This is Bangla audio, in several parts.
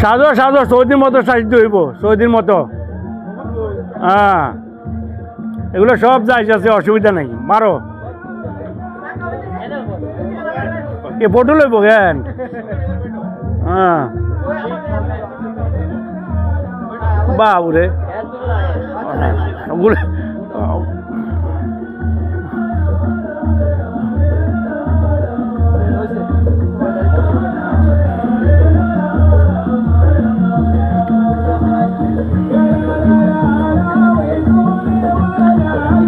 সাজো সাজো সৌদির মতো সাজিতে হইব, সৌদির মতো। হ্যাঁ, এগুলো সব যাইছে আছে, অসুবিধা নাই, মারো। এ ফটো লইব কেন? হ্যাঁ, বাবুরে ওগুলো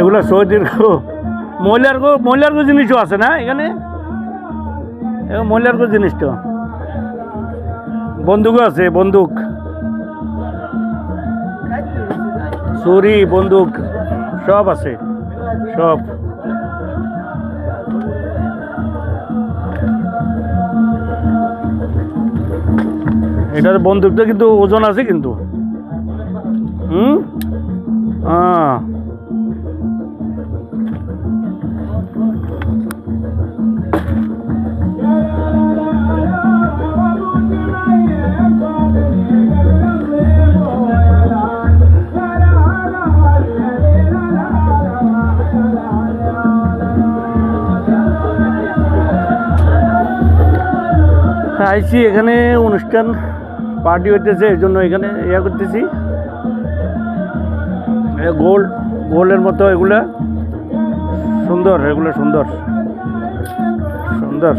এগুলো সৌদির মহিলার জিনিসও আছে না এখানে? মহিলার জিনিসটা, বন্দুকও আছে, বন্দুক, ছুরি, বন্দুক সব আছে, সব। এটার বন্দুকটা কিন্তু ওজন আছে কিন্তু। হ্যাঁ, আইসি এখানে অনুষ্ঠান পার্টি হইতেছে, এই জন্য এখানে ইয়া করতেছি। গোল্ডের মতো এগুলা সুন্দর, এগুলো সুন্দর সুন্দর।